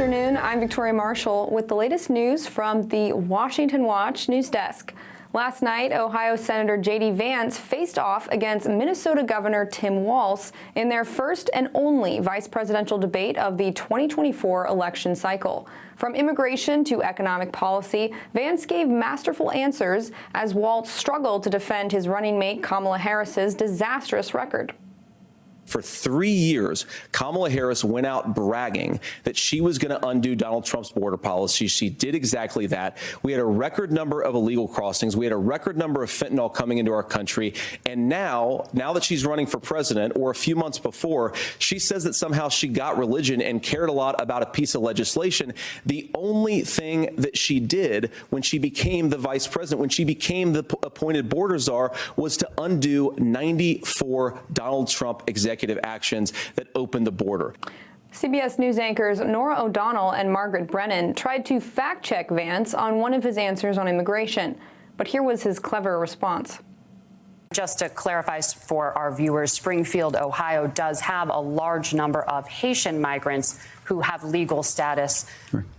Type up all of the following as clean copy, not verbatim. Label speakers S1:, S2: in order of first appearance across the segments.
S1: afternoon. I'm Victoria Marshall with the latest news from the Washington Watch news desk. Last night, Ohio Senator J.D. Vance faced off against Minnesota Governor Tim Walz in their first and only vice presidential debate of the 2024 election cycle. From immigration to economic policy, Vance gave masterful answers as Walz struggled to defend his running mate Kamala Harris's disastrous record.
S2: For 3 years, Kamala Harris went out bragging that she was going to undo Donald Trump's border policy. She did exactly that. We had a record number of illegal crossings. We had a record number of fentanyl coming into our country. And now that she's running for president, or a few months before, she says that somehow she got religion and cared a lot about a piece of legislation. The only thing that she did when she became the vice president, when she became the appointed border czar, was to undo 94 Donald Trump executive actions that opened the border.
S1: CBS News anchors Nora O'Donnell and Margaret Brennan tried to fact-check Vance on one of his answers on immigration, but here was his clever response.
S3: Just to clarify for our viewers, Springfield, Ohio does have a large number of Haitian migrants who have legal status,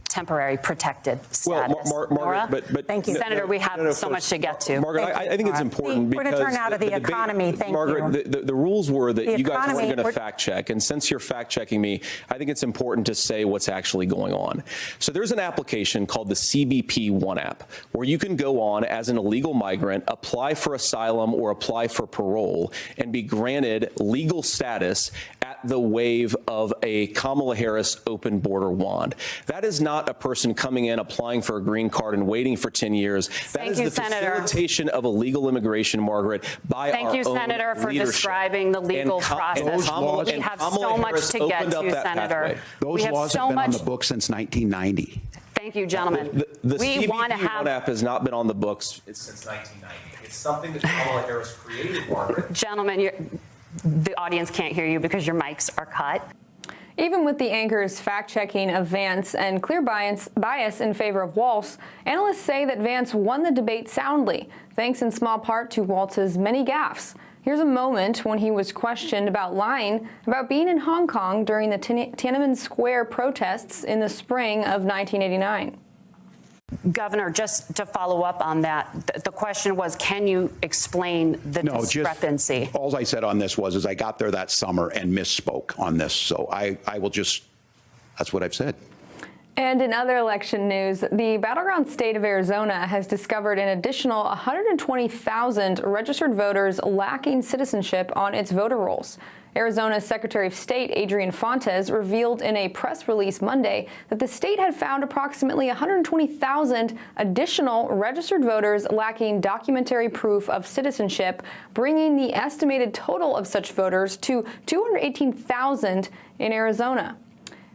S3: temporary protected status.
S2: Well, Margaret, but
S3: thank you, Senator. We have so much to get to.
S2: Margaret, I think it's important because
S4: we're going to turn out of the economy. Thank you,
S2: Margaret. The rules were that you guys weren't going to fact check, and since you're fact checking me, I think it's important to say what's actually going on. So there's an application called the CBP One app, where you can go on as an illegal migrant, apply for asylum or apply for parole, and be granted legal status at the wave of a Kamala Harris open border wand. That is not a person coming in, applying for a green card and waiting for 10 years. That is the facilitation of illegal immigration, Margaret, by our own
S3: Thank you, Senator, for describing the legal process. We have so much to get to, Senator.
S5: Those laws have been on the books since 1990.
S3: Thank you, gentlemen.
S2: The CBP One app has not been on the books since 1990. It's something that Kamala Harris created, Margaret.
S3: Gentlemen, the audience can't hear you because your mics are cut.
S1: Even with the anchor's fact-checking of Vance and clear bias in favor of Walz, analysts say that Vance won the debate soundly, thanks in small part to Walz's many gaffes. Here's a moment when he was questioned about lying about being in Hong Kong during the Tiananmen Square protests in the spring of 1989.
S3: Governor, just to follow up on that, the question was, can you explain the discrepancy?
S5: All I said on this was I got there that summer and misspoke on this. So I will just, that's what I've said.
S1: And in other election news, the battleground state of Arizona has discovered an additional 120,000 registered voters lacking citizenship on its voter rolls. Arizona's Secretary of State Adrian Fontes revealed in a press release Monday that the state had found approximately 120,000 additional registered voters lacking documentary proof of citizenship, bringing the estimated total of such voters to 218,000 in Arizona.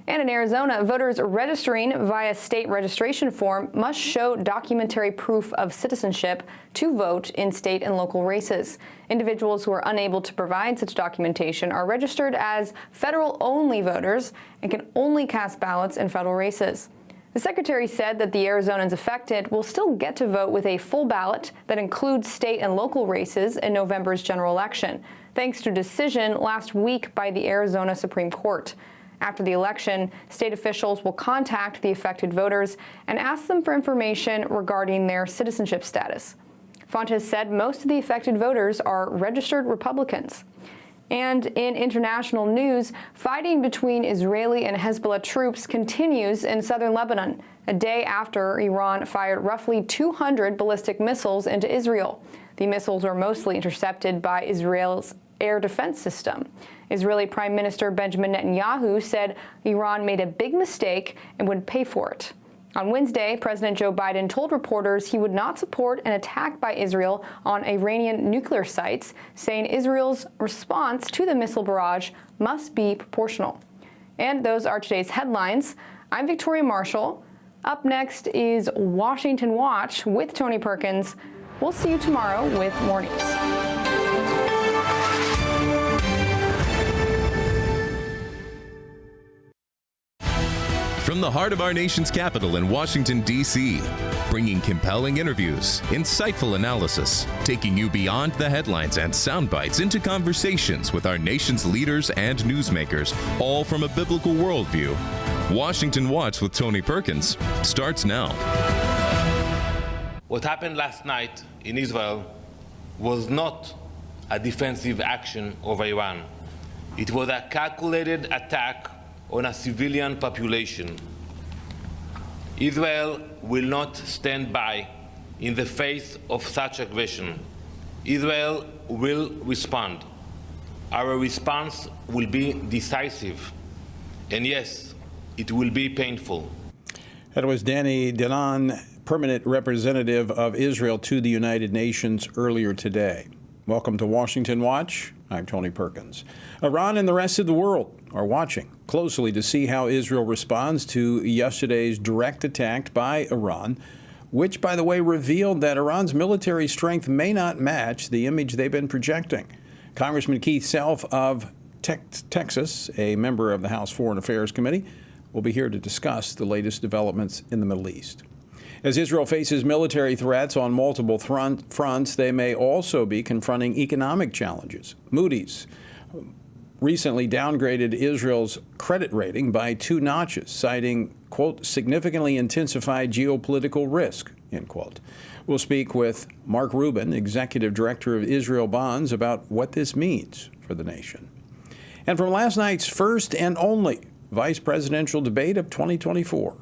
S1: And in Arizona, voters registering via state registration form must show documentary proof of citizenship to vote in state and local races. Individuals who are unable to provide such documentation are registered as federal-only voters and can only cast ballots in federal races. The secretary said that the Arizonans affected will still get to vote with a full ballot that includes state and local races in November's general election, thanks to a decision last week by the Arizona Supreme Court. After the election, state officials will contact the affected voters and ask them for information regarding their citizenship status. Fontes said most of the affected voters are registered Republicans. And in international news, fighting between Israeli and Hezbollah troops continues in southern Lebanon, a day after Iran fired roughly 200 ballistic missiles into Israel. The missiles were mostly intercepted by Israel's air defense system. Israeli Prime Minister Benjamin Netanyahu said Iran made a big mistake and would pay for it. On Wednesday, President Joe Biden told reporters he would not support an attack by Israel on Iranian nuclear sites, saying Israel's response to the missile barrage must be proportional. And those are today's headlines. I'm Victoria Marshall. Up next is Washington Watch with Tony Perkins. We'll see you tomorrow with more news.
S6: From from the heart of our nation's capital in Washington, D.C., bringing compelling interviews, insightful analysis, taking you beyond the headlines and sound bites into conversations with our nation's leaders and newsmakers, all from a biblical worldview. Washington Watch with Tony Perkins starts now.
S7: What happened last night in Israel was not a defensive action of Iran. It was a calculated attack on a civilian population. Israel will not stand by in the face of such aggression. Israel will respond. Our response will be decisive, and yes, it will be painful.
S8: That was Danny Danon, permanent representative of Israel to the United Nations earlier today. Welcome to Washington Watch. I'm Tony Perkins. Iran and the rest of the world are watching closely to see how Israel responds to yesterday's direct attack by Iran, which, by the way, revealed that Iran's military strength may not match the image they've been projecting. Congressman Keith Self of Texas, a member of the House Foreign Affairs Committee, will be here to discuss the latest developments in the Middle East. As Israel faces military threats on multiple fronts, they may also be confronting economic challenges. Moody's recently downgraded Israel's credit rating by 2 notches, citing, quote, significantly intensified geopolitical risk, end quote. We'll speak with Mark Rubin, Executive Director of Israel Bonds, about what this means for the nation. And from last night's first and only vice presidential debate of 2024.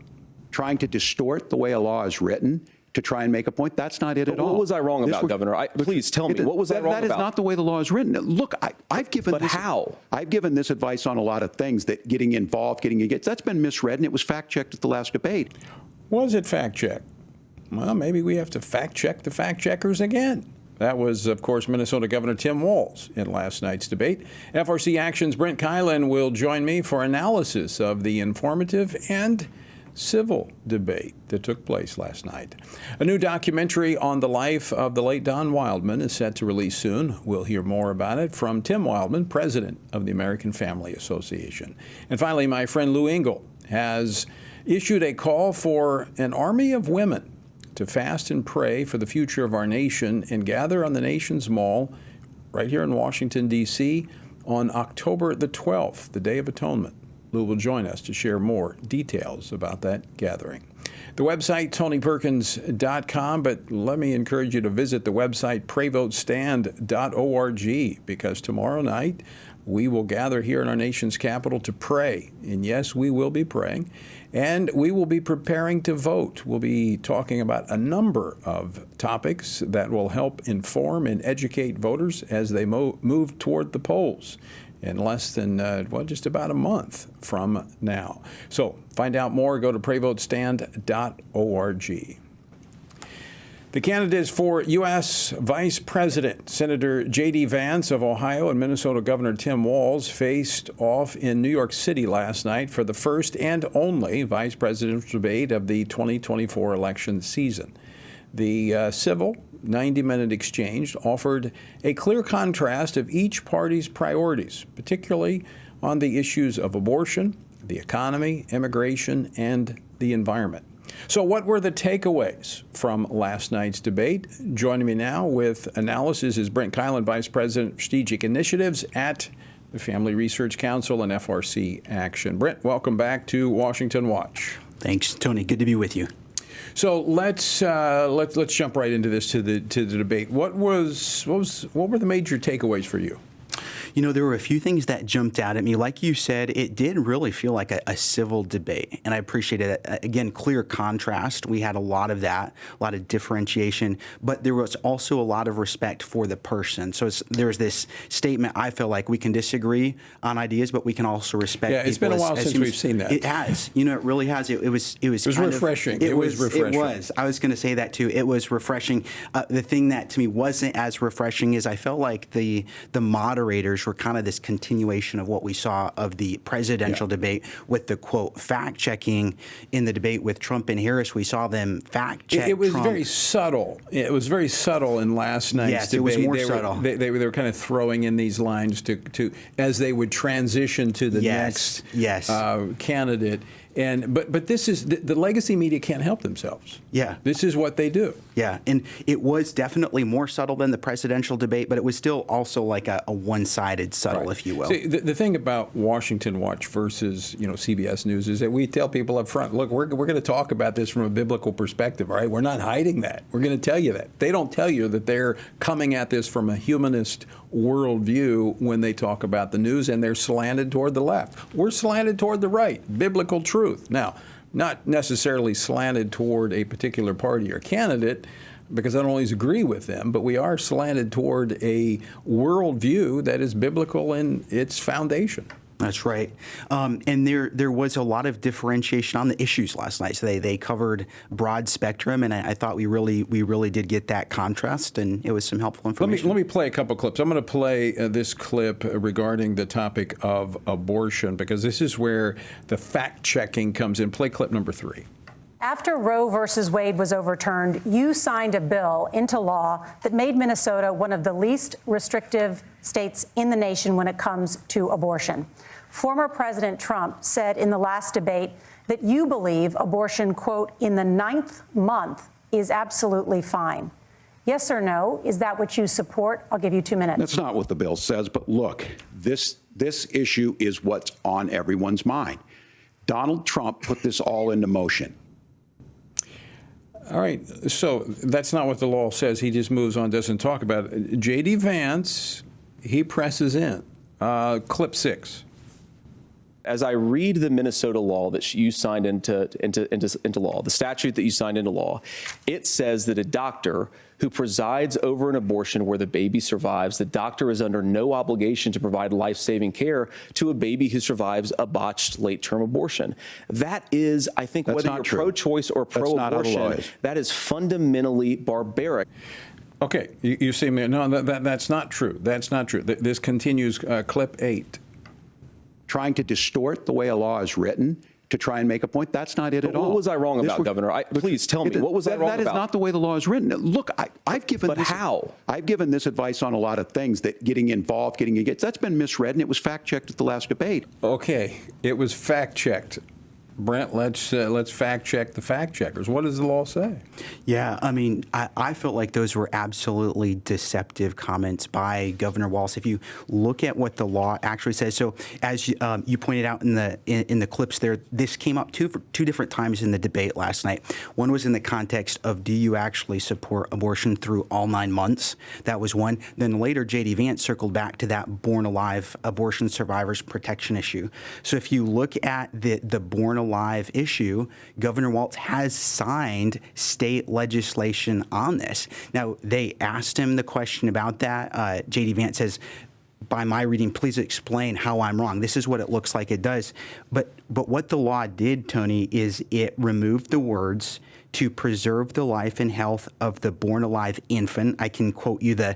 S5: Trying to distort the way a law is written to try and make a point, that's not it at all.
S2: What was I wrong about, Governor? Please tell me, what was I wrong about?
S5: That is not the way the law is written. Look, I've given
S2: But
S5: this,
S2: how?
S5: I've given this advice on a lot of things, that getting involved, getting engaged, that's been misread, and it was fact-checked at the last debate.
S8: Was it fact-checked? Well, maybe we have to fact-check the fact-checkers again. That was, of course, Minnesota Governor Tim Walz in last night's debate. FRC Action's Brent Kylan will join me for analysis of the informative and civil debate that took place last night. A new documentary on the life of the late Don Wildman is set to release soon. We'll hear more about it from Tim Wildman, president of the American Family Association. And finally, my friend Lou Engle has issued a call for an army of women to fast and pray for the future of our nation and gather on the nation's mall right here in Washington, D.C. on October the 12th, the Day of Atonement. Lou will join us to share more details about that gathering. The website, TonyPerkins.com, but let me encourage you to visit the website, PrayVoteStand.org, because tomorrow night we will gather here in our nation's capital to pray. And yes, we will be praying. And we will be preparing to vote. We'll be talking about a number of topics that will help inform and educate voters as they move toward the polls in less than, just about a month from now. So find out more, go to PrayVoteStand.org. The candidates for U.S. Vice President, Senator J.D. Vance of Ohio and Minnesota Governor Tim Walz, faced off in New York City last night for the first and only vice presidential debate of the 2024 election season. The civil 90-minute exchange offered a clear contrast of each party's priorities, particularly on the issues of abortion, the economy, immigration, and the environment. So what were the takeaways from last night's debate? Joining me now with analysis is Brent Kylan, Vice President of Strategic Initiatives at the Family Research Council and FRC Action. Brent, welcome back to Washington Watch.
S9: Thanks, Tony. Good to be with you.
S8: So let's jump right into this to the debate. What were the major takeaways for you?
S9: You know, there were a few things that jumped out at me. Like you said, it did really feel like a civil debate, and I appreciated it. Again, clear contrast. We had a lot of that, a lot of differentiation, but there was also a lot of respect for the person. So there's this statement, I feel like we can disagree on ideas, but we can also respect people.
S8: Yeah, it's been a while since we've seen that.
S9: It has. You know, it really has. It was
S8: refreshing. It was refreshing.
S9: It was. I was going to say that, too. It was refreshing. The thing that, to me, wasn't as refreshing is I felt like the moderators were kind of this continuation of what we saw of the presidential debate with the, quote, fact-checking in the debate with Trump and Harris. We saw them fact-check
S8: It was
S9: Trump.
S8: very subtle. It was very subtle in last night's debate.
S9: Yes, it was more subtle.
S8: They were kind of throwing in these lines to as they would transition to the next candidate. But this is the legacy media can't help themselves.
S9: Yeah.
S8: This is what they do.
S9: Yeah, and it was definitely more subtle than the presidential debate, but it was still also like a one-sided subtle,
S8: Right.
S9: if you will.
S8: See, the thing about Washington Watch versus CBS News is that we tell people up front, look, we're going to talk about this from a biblical perspective. All right, we're not hiding that. We're going to tell you that. They don't tell you that they're coming at this from a humanist worldview when they talk about the news, and they're slanted toward the left. We're slanted toward the right, biblical truth. Now, not necessarily slanted toward a particular party or candidate, because I don't always agree with them, but we are slanted toward a worldview that is biblical in its foundation.
S9: That's right. And there was a lot of differentiation on the issues last night. So they covered broad spectrum, and I thought we really did get that contrast, and it was some helpful information.
S8: Let me play a couple clips. I'm going to play this clip regarding the topic of abortion, because this is where the fact-checking comes in. Play clip number 3.
S4: After Roe versus Wade was overturned, you signed a bill into law that made Minnesota one of the least restrictive states in the nation when it comes to abortion. Former President Trump said in the last debate that you believe abortion, quote, in the 9th month is absolutely fine. Yes or no? Is that what you support? I'll give you 2 minutes.
S5: That's not what the bill says, but look, this issue is what's on everyone's mind. Donald Trump put this all into motion.
S8: All right, so that's not what the law says. He just moves on, doesn't talk about it. J.D. Vance, he presses in. Clip 6.
S2: As I read the Minnesota law that you signed into law, the statute that you signed into law, it says that a doctor who presides over an abortion where the baby survives, the doctor is under no obligation to provide life-saving care to a baby who survives a botched late-term abortion. That is, I think, whether you're pro-choice or pro-abortion, that is fundamentally barbaric.
S8: Okay, you see me? No, that's not true. That's not true. This continues. Clip 8.
S5: Trying to distort the way a law is written to try and make a point, that's not it at all.
S2: What was I wrong about, Governor? Please tell me, what was I wrong about?
S5: That is not the way the law is written. Look, I've given
S2: But
S5: this,
S2: how?
S5: I've given this advice on a lot of things, that getting involved, getting engaged, that's been misread, and it was fact-checked at the last debate.
S8: Okay, it was fact-checked. Brent, let's fact-check the fact-checkers. What does the law say?
S9: Yeah, I mean, I felt like those were absolutely deceptive comments by Governor Walz. If you look at what the law actually says, so as you pointed out in the clips there, this came up two different times in the debate last night. One was in the context of, do you actually support abortion through all 9 months? That was one. Then later, J.D. Vance circled back to that born alive abortion survivors protection issue. So if you look at the born alive issue, Governor Walz has signed state legislation on this. Now, they asked him the question about that. J.D. Vance says, by my reading, please explain how I'm wrong. This is what it looks like it does. But what the law did, Tony, is it removed the words to preserve the life and health of the born alive infant. I can quote you the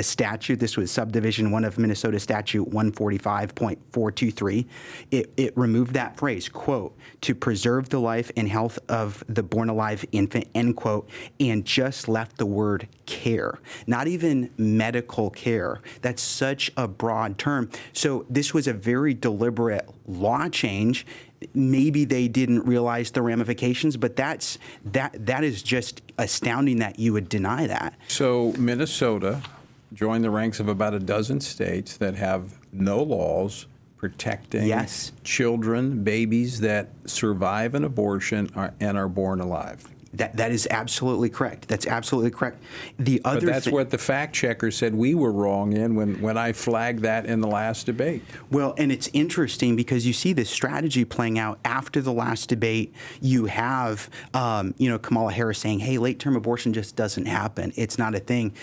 S9: statute. This was subdivision 1 of Minnesota statute 145.423. It removed that phrase, quote, to preserve the life and health of the born alive infant, end quote, and just left the word care, not even medical care. That's such a broad term. So this was a very deliberate law change. Maybe they didn't realize the ramifications, but that is just astounding that you would deny that.
S8: So Minnesota joined the ranks of about a dozen states that have no laws protecting children, babies that survive an abortion and are born alive.
S9: That is absolutely correct. That's absolutely correct.
S8: But that's what the fact checker said we were wrong in when I flagged that in the last debate.
S9: Well, and it's interesting because you see this strategy playing out after the last debate. You have, Kamala Harris saying, "Hey, late-term abortion just doesn't happen. It's not a thing."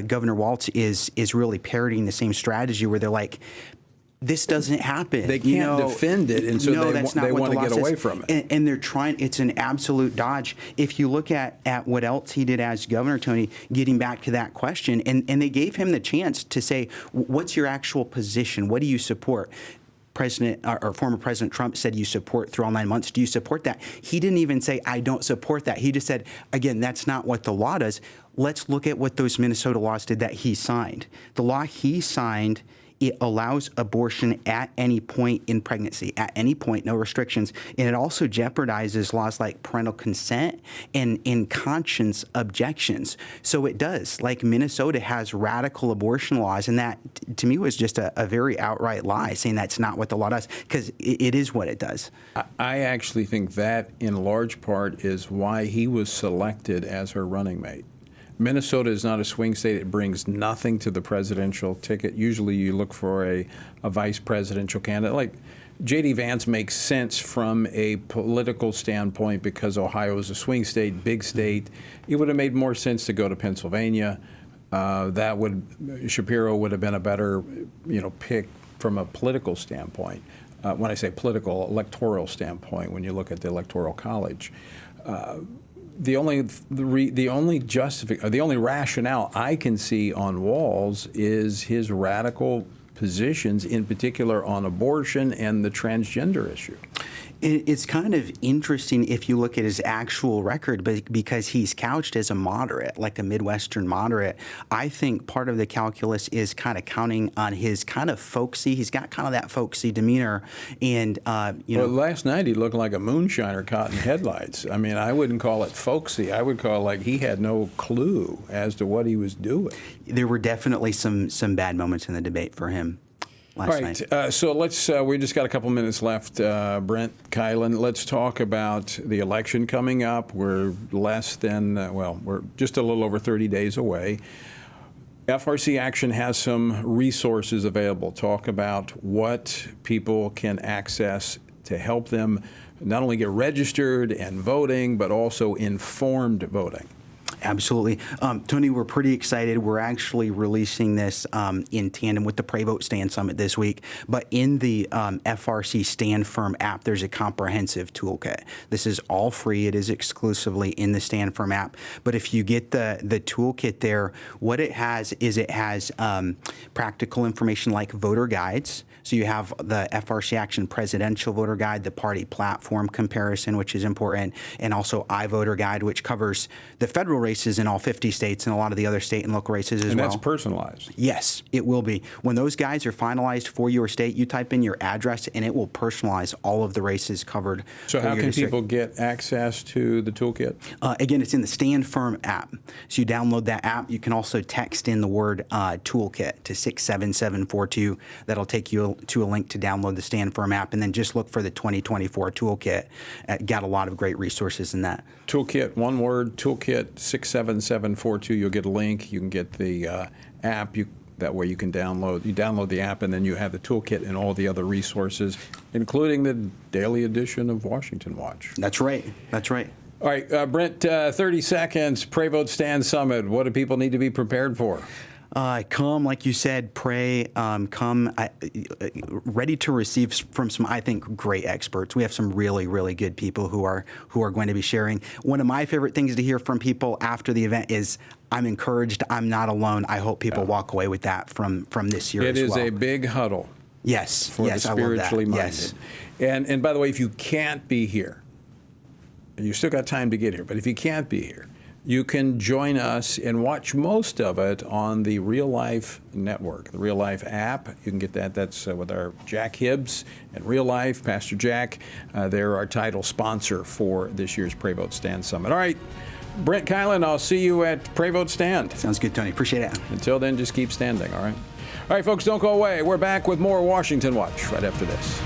S9: Governor Walz is really parroting the same strategy where they're like, this doesn't happen.
S8: They can't defend it, and so they want to get away from it.
S9: And they're trying. It's an absolute dodge. If you look at what else he did as governor, Tony, getting back to that question, and they gave him the chance to say, what's your actual position? What do you support? Former President Trump said you support through all 9 months. Do you support that? He didn't even say, I don't support that. He just said, again, that's not what the law does. Let's look at what those Minnesota laws did that he signed. The law he signed it allows abortion at any point in pregnancy, at any point, no restrictions. And it also jeopardizes laws like parental consent and in conscience objections. So it does. Like Minnesota has radical abortion laws, and that to me was just a very outright lie, saying that's not what the law does, because it is what it does.
S8: I actually think that in large part is why he was selected as her running mate. Minnesota is not a swing state. It brings nothing to the presidential ticket. Usually you look for a vice presidential candidate. Like J.D. Vance makes sense from a political standpoint because Ohio is a swing state, big state. It would have made more sense to go to Pennsylvania. Shapiro would have been a better, pick from a political standpoint. When I say political, electoral standpoint, when you look at the Electoral College. The only rationale I can see on Walz is his radical positions, in particular on abortion and the transgender issue.
S9: It's kind of interesting if you look at his actual record, but because he's couched as a moderate, like a Midwestern moderate. I think part of the calculus is kind of counting on his kind of folksy. He's got kind of that folksy demeanor, and
S8: Well, last night he looked like a moonshiner caught in headlights. I mean, I wouldn't call it folksy. I would call it like he had no clue as to what he was doing.
S9: There were definitely some bad moments in the debate for him.
S8: All right, so let's, we just got a couple minutes left. Brent Kylan, let's talk about the election coming up. We're less than, we're just a little over 30 days away. FRC Action has some resources available. Talk about what people can access to help them not only get registered and voting, but also informed voting.
S9: Absolutely. Tony, we're pretty excited. We're actually releasing this in tandem with the Pray Vote Stand Summit this week. But in the FRC Stand Firm app, there's a comprehensive toolkit. This is all free. It is exclusively in the Stand Firm app. But if you get the toolkit there, what it has is practical information like voter guides. So you have the FRC Action Presidential Voter Guide, the party platform comparison, which is important, and also iVoter Guide, which covers the federal races in all 50 states and a lot of the other state and local races as well.
S8: And that's personalized.
S9: Yes, it will be. When those guides are finalized for your state, you type in your address and it will personalize all of the races covered.
S8: So how can people get access to the toolkit?
S9: Again, it's in the Stand Firm app. So you download that app. You can also text in the word toolkit to 67742. That'll take you to a link to download the Stand Firm app, and then just look for the 2024 toolkit. Got a lot of great resources in that.
S8: Toolkit, one word, toolkit 67742. You'll get a link. You can get the app. That way you can download the app, and then you have the toolkit and all the other resources, including the daily edition of Washington Watch.
S9: That's right. That's right.
S8: All right, Brent, 30 seconds. Pray Vote Stand Summit. What do people need to be prepared for?
S9: Come, like you said, pray, come ready to receive from some, I think, great experts. We have some really, really good people who are going to be sharing. One of my favorite things to hear from people after the event is, I'm encouraged, I'm not alone. I hope people walk away with that from this year as well.
S8: It is a big huddle.
S9: Yes,
S8: for the spiritually minded.
S9: Yes.
S8: And by the way, if you can't be here, and you still got time to get here, but if you can't be here, you can join us and watch most of it on the Real Life Network, the Real Life app. You can get that. That's with our Jack Hibbs and Real Life, Pastor Jack. They're our title sponsor for this year's Pray Vote Stand Summit. All right, Brent Kylan, I'll see you at Pray Vote Stand.
S9: Sounds good, Tony. Appreciate it.
S8: Until then, just keep standing, all right? All right, folks, don't go away. We're back with more Washington Watch right after this.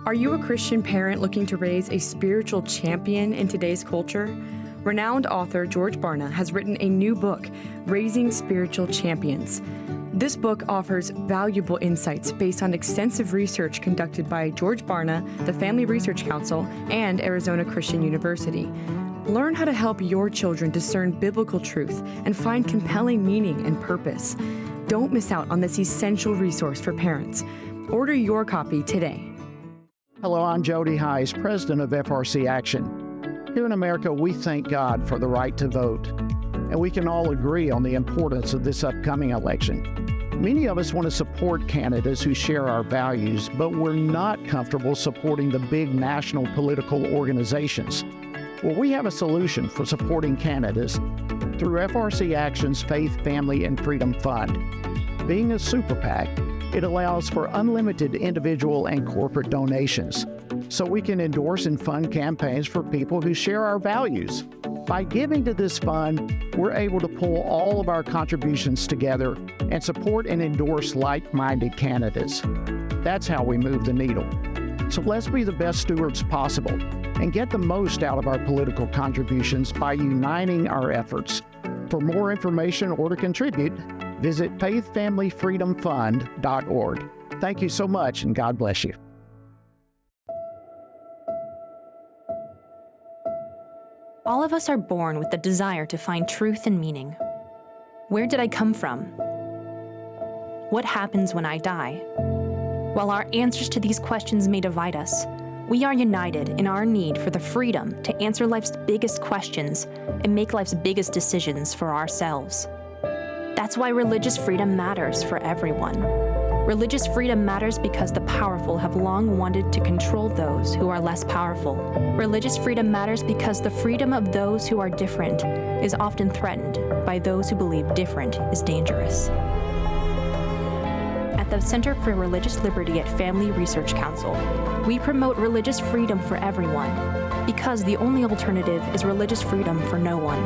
S10: Are you a Christian parent looking to raise a spiritual champion in today's culture? Renowned author George Barna has written a new book, Raising Spiritual Champions. This book offers valuable insights based on extensive research conducted by George Barna, the Family Research Council, and Arizona Christian University. Learn how to help your children discern biblical truth and find compelling meaning and purpose. Don't miss out on this essential resource for parents. Order your copy today.
S11: Hello, I'm Jody Heiss, president of FRC Action. Here in America, we thank God for the right to vote, and we can all agree on the importance of this upcoming election. Many of us want to support candidates who share our values, but we're not comfortable supporting the big national political organizations. Well, we have a solution for supporting candidates through FRC Action's Faith, Family, and Freedom Fund. Being a super PAC, it allows for unlimited individual and corporate donations, so we can endorse and fund campaigns for people who share our values. By giving to this fund, we're able to pull all of our contributions together and support and endorse like-minded candidates. That's how we move the needle. So let's be the best stewards possible and get the most out of our political contributions by uniting our efforts. For more information or to contribute, visit faithfamilyfreedomfund.org. Thank you so much, and God bless you.
S12: All of us are born with the desire to find truth and meaning. Where did I come from? What happens when I die? While our answers to these questions may divide us, we are united in our need for the freedom to answer life's biggest questions and make life's biggest decisions for ourselves. That's why religious freedom matters for everyone. Religious freedom matters because the powerful have long wanted to control those who are less powerful. Religious freedom matters because the freedom of those who are different is often threatened by those who believe different is dangerous. At the Center for Religious Liberty at Family Research Council, we promote religious freedom for everyone because the only alternative is religious freedom for no one.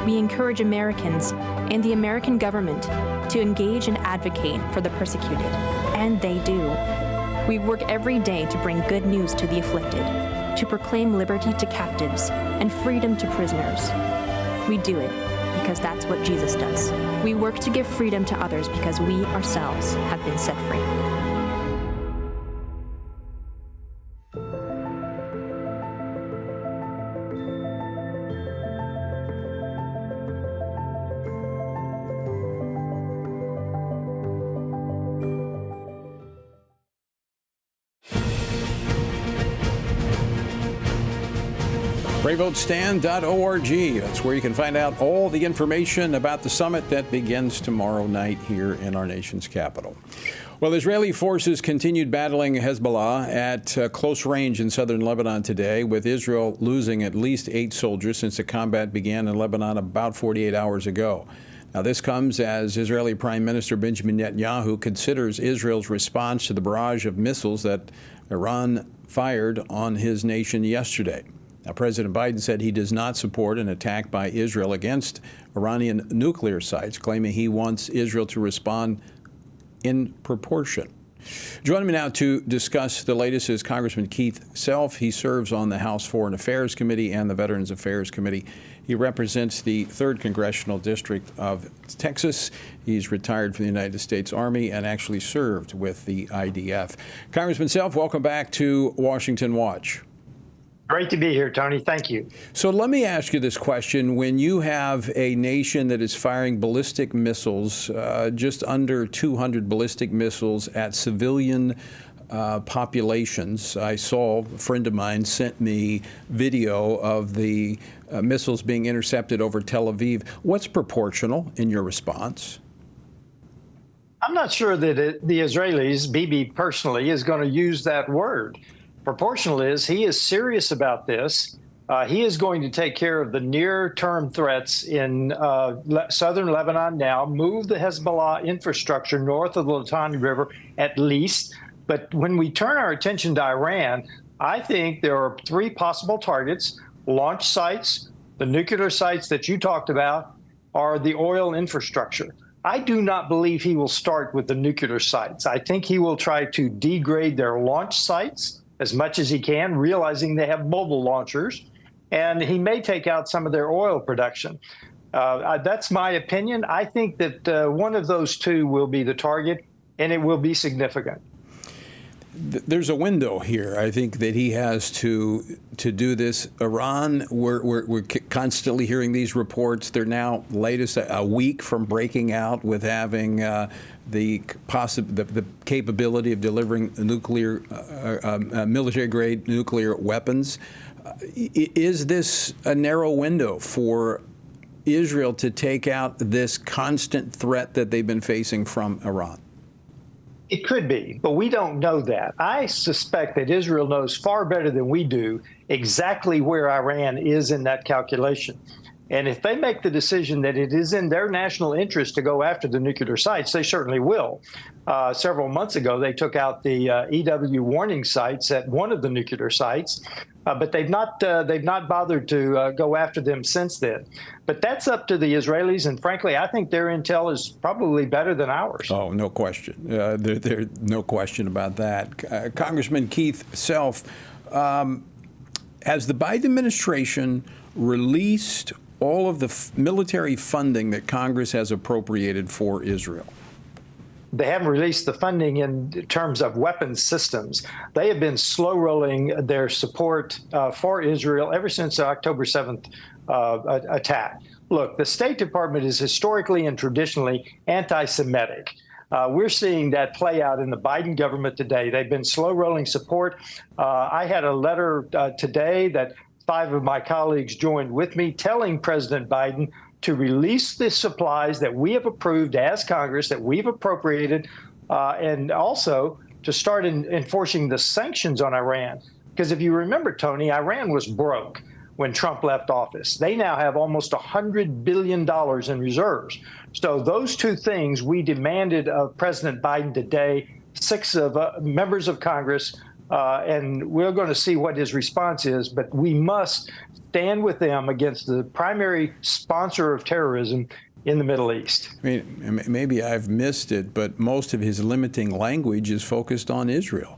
S12: We encourage Americans and the American government to engage and advocate for the persecuted, and they do. We work every day to bring good news to the afflicted, to proclaim liberty to captives and freedom to prisoners. We do it because that's what Jesus does. We work to give freedom to others because we ourselves have been set free.
S8: PrayVoteStand.org. That's where you can find out all the information about the summit that begins tomorrow night here in our nation's capital. Well, Israeli forces continued battling Hezbollah at close range in southern Lebanon today, with Israel losing at least 8 soldiers since the combat began in Lebanon about 48 hours ago. Now, this comes as Israeli Prime Minister Benjamin Netanyahu considers Israel's response to the barrage of missiles that Iran fired on his nation yesterday. Now, President Biden said he does not support an attack by Israel against Iranian nuclear sites, claiming he wants Israel to respond in proportion. Joining me now to discuss the latest is Congressman Keith Self. He serves on the House Foreign Affairs Committee and the Veterans Affairs Committee. He represents the 3rd Congressional District of Texas. He's retired from the United States Army and actually served with the IDF. Congressman Self, welcome back to Washington Watch.
S13: Great to be here, Tony. Thank you.
S8: So let me ask you this question. When you have a nation that is firing ballistic missiles, just under 200 ballistic missiles at civilian populations, I saw a friend of mine sent me video of the missiles being intercepted over Tel Aviv. What's proportional in your response?
S13: I'm not sure that the Israelis, Bibi personally, is going to use that word. Proportional is he is serious about this. He is going to take care of the near-term threats in southern Lebanon now, move the Hezbollah infrastructure north of the Litani River at least. But when we turn our attention to Iran, I think there are 3 possible targets: launch sites, the nuclear sites that you talked about, or the oil infrastructure. I do not believe he will start with the nuclear sites. I think he will try to degrade their launch sites as much as he can, realizing they have mobile launchers, and he may take out some of their oil production. That's my opinion. I think that one of those 2 will be the target, and it will be significant.
S8: There's a window here, I think, that he has to do this. Iran, we're constantly hearing these reports. They're now latest a week from breaking out with having the capability of delivering nuclear, military-grade nuclear weapons. Is this a narrow window for Israel to take out this constant threat that they've been facing from Iran?
S13: It could be, but we don't know that. I suspect that Israel knows far better than we do exactly where Iran is in that calculation. And if they make the decision that it is in their national interest to go after the nuclear sites, they certainly will. Several months ago, they took out the EW warning sites at one of the nuclear sites, but they've not bothered to go after them since then. But that's up to the Israelis, and frankly, I think their intel is probably better than ours.
S8: Oh, no question. There's no question about that. Congressman Keith Self, has the Biden administration released all of the military funding that Congress has appropriated for Israel?
S13: They haven't released the funding in terms of weapons systems. They have been slow rolling their support for Israel ever since the October 7th attack. Look, the State Department is historically and traditionally anti-Semitic. We're seeing that play out in the Biden government today. They've been slow rolling support. I had a letter today that 5 of my colleagues joined with me telling President Biden to release the supplies that we have approved as Congress, that we've appropriated, and also to start enforcing the sanctions on Iran. Because if you remember, Tony, Iran was broke when Trump left office. They now have almost $100 billion in reserves. So those two things we demanded of President Biden today, 6 of members of Congress, and we're going to see what his response is, but we must stand with them against the primary sponsor of terrorism in the Middle East.
S8: I mean, maybe I've missed it, but most of his limiting language is focused on Israel.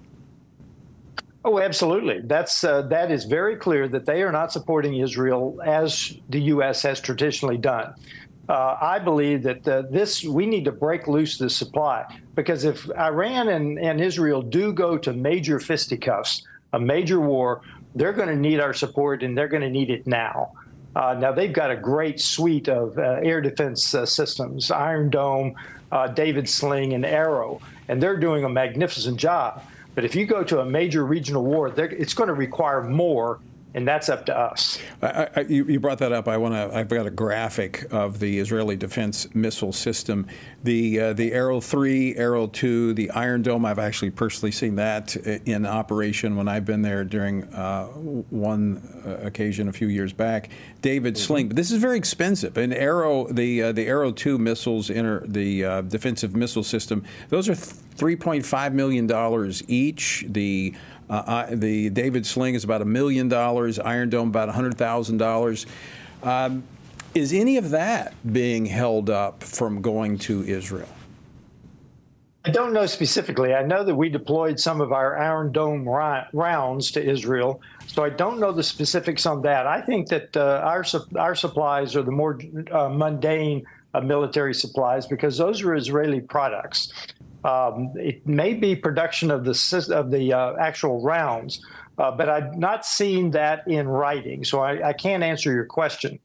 S13: Oh, absolutely. That is very clear that they are not supporting Israel as the U.S. has traditionally done. I believe that we need to break loose this supply, because if Iran and Israel do go to major fisticuffs, a major war, they're going to need our support, and they're going to need it now. Now, they've got a great suite of air defense systems, Iron Dome, David Sling, and Arrow, and they're doing a magnificent job. But if you go to a major regional war, it's going to require more, and that's up to us.
S8: You brought that up. I've got a graphic of the Israeli defense missile system, the Arrow 3, Arrow 2, the Iron Dome. I've actually personally seen that in operation when I've been there during one occasion a few years back. David Sling, but this is very expensive. And Arrow, the Arrow 2 missiles, the defensive missile system, those are $3.5 million each. The David Sling is about $1 million. Iron Dome about $100,000. Is any of that being held up from going to Israel?
S13: I don't know specifically. I know that we deployed some of our Iron Dome rounds to Israel, so I don't know the specifics on that. I think that our supplies are the more mundane military supplies, because those are Israeli products. It may be production of the actual rounds, but I've not seen that in writing, so I can't answer your question.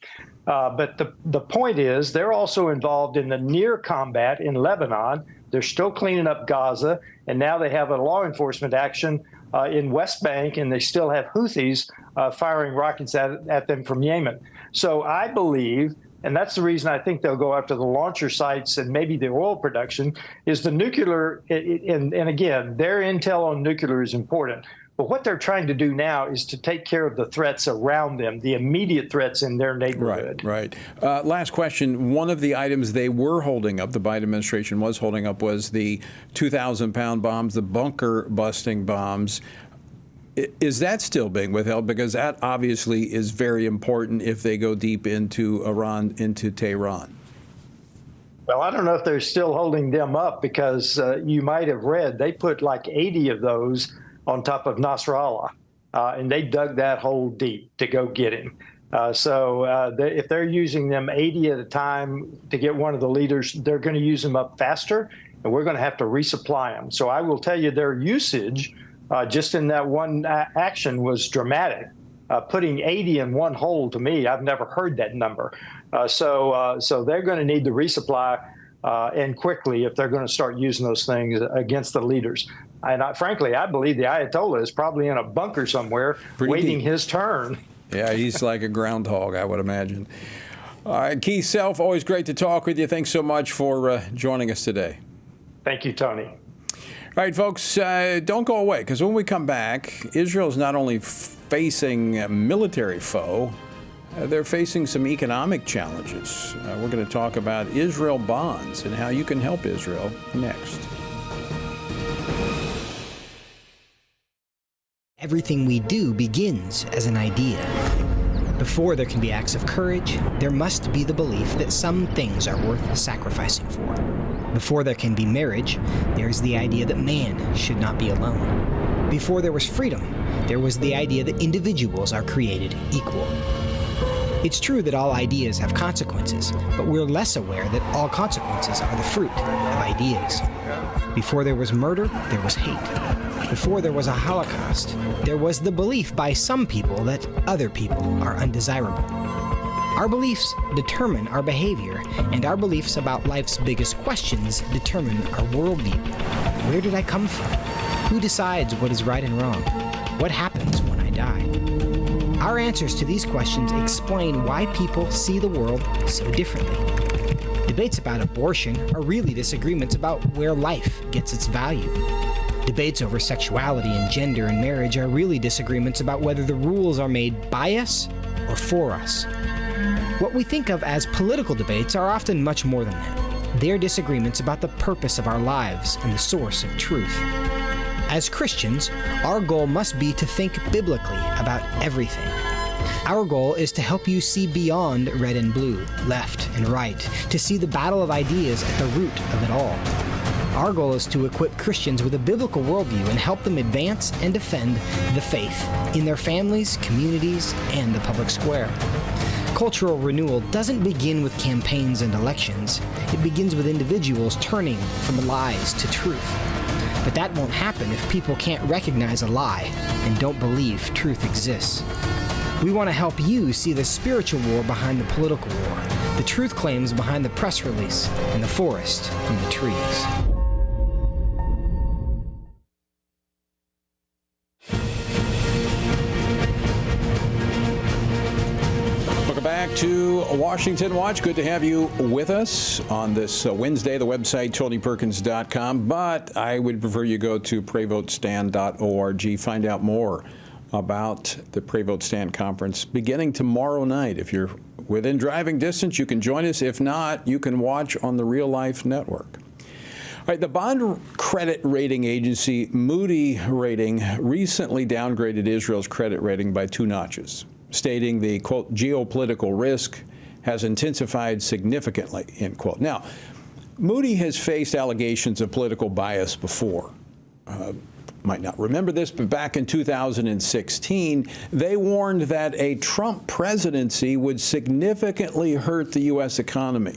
S13: But the point is, they're also involved in the near combat in Lebanon. They're still cleaning up Gaza, and now they have a law enforcement action in West Bank, and they still have Houthis firing rockets at them from Yemen. So I believe, and that's the reason I think they'll go after the launcher sites and maybe the oil production, is the nuclear, and again, their intel on nuclear is important. But what they're trying to do now is to take care of the threats around them, the immediate threats in their neighborhood.
S8: Right. Last question. One of the items they were holding up, the Biden administration was holding up, was the 2,000-pound bombs, the bunker-busting bombs. Is that still being withheld? Because that obviously is very important if they go deep into Iran, into Tehran.
S13: Well, I don't know if they're still holding them up, because you might have read they put like 80 of those on top of Nasrallah, and they dug that hole deep to go get him. If they're using them 80 at a time to get one of the leaders, they're going to use them up faster, and we're going to have to resupply them. So I will tell you, their usage just in that one action was dramatic. Putting 80 in one hole, to me, I've never heard that number. So they're going to need to resupply and quickly if they're going to start using those things against the leaders. And frankly, I believe the Ayatollah is probably in a bunker somewhere waiting his turn.
S8: Yeah, he's like a groundhog, I would imagine. All right, Keith Self, always great to talk with you. Thanks so much for joining us today.
S13: Thank you, Tony.
S8: All right, folks, don't go away, because when we come back, Israel is not only facing a military foe, they're facing some economic challenges. We're going to talk about Israel bonds and how you can help Israel next.
S14: Everything we do begins as an idea. Before there can be acts of courage, there must be the belief that some things are worth sacrificing for. Before there can be marriage, there is the idea that man should not be alone. Before there was freedom, there was the idea that individuals are created equal. It's true that all ideas have consequences, but we're less aware that all consequences are the fruit of ideas. Before there was murder, there was hate. Before there was a Holocaust, there was the belief by some people that other people are undesirable. Our beliefs determine our behavior, and our beliefs about life's biggest questions determine our worldview. Where did I come from? Who decides what is right and wrong? What happens when I die? Our answers to these questions explain why people see the world so differently. Debates about abortion are really disagreements about where life gets its value. Debates over sexuality and gender and marriage are really disagreements about whether the rules are made by us or for us. What we think of as political debates are often much more than that. They're disagreements about the purpose of our lives and the source of truth. As Christians, our goal must be to think biblically about everything. Our goal is to help you see beyond red and blue, left and right, to see the battle of ideas at the root of it all. Our goal is to equip Christians with a biblical worldview and help them advance and defend the faith in their families, communities, and the public square. Cultural renewal doesn't begin with campaigns and elections. It begins with individuals turning from lies to truth. But that won't happen if people can't recognize a lie and don't believe truth exists. We want to help you see the spiritual war behind the political war, the truth claims behind the press release, and the forest from the trees.
S8: Back to Washington Watch. Good to have you with us on this Wednesday. The website, TonyPerkins.com. But I would prefer you go to PrayVoteStand.org. Find out more about the Pray Vote Stand Conference beginning tomorrow night. If you're within driving distance, you can join us. If not, you can watch on the Real Life Network. All right, the bond credit rating agency Moody Rating recently downgraded Israel's credit rating by 2 notches, stating the, quote, geopolitical risk has intensified significantly, end quote. Now, Moody has faced allegations of political bias before. Might not remember this, but back in 2016, they warned that a Trump presidency would significantly hurt the U.S. economy.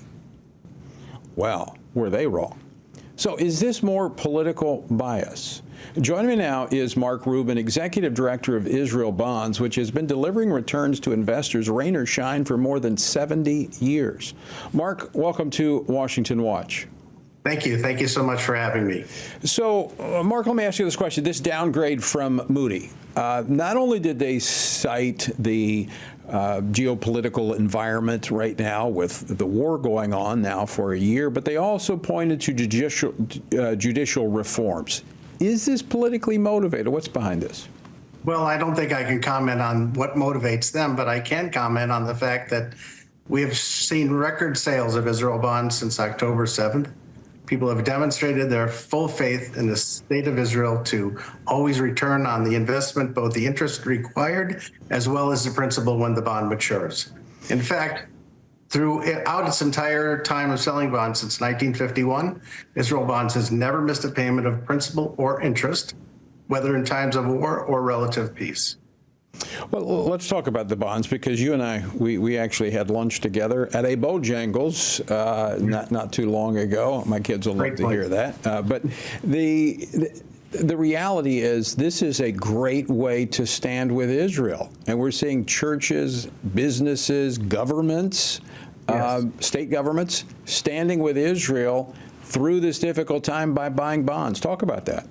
S8: Well, were they wrong? So is this more political bias? Joining me now is Mark Rubin, Executive Director of Israel Bonds, which has been delivering returns to investors, rain or shine, for more than 70 years. Mark, welcome to Washington Watch.
S15: Thank you. Thank you so much for having me.
S8: So, Mark, let me ask you this question. This downgrade from Moody, not only did they cite the geopolitical environment right now with the war going on now for a year, but they also pointed to judicial reforms. Is this politically motivated? What's behind this?
S15: Well, I don't think I can comment on what motivates them, but I can comment on the fact that we have seen record sales of Israel bonds since October 7th. People have demonstrated their full faith in the state of Israel to always return on the investment, both the interest required as well as the principal when the bond matures. In fact, throughout its entire time of selling bonds since 1951, Israel Bonds has never missed a payment of principal or interest, whether in times of war or relative peace.
S8: Well, let's talk about the bonds, because you and I, we actually had lunch together at a Bojangles not too long ago. My kids will love to hear that. But the reality is this is a great way to stand with Israel. And we're seeing churches, businesses, governments, state governments standing with Israel through this difficult time by buying bonds. Talk about that.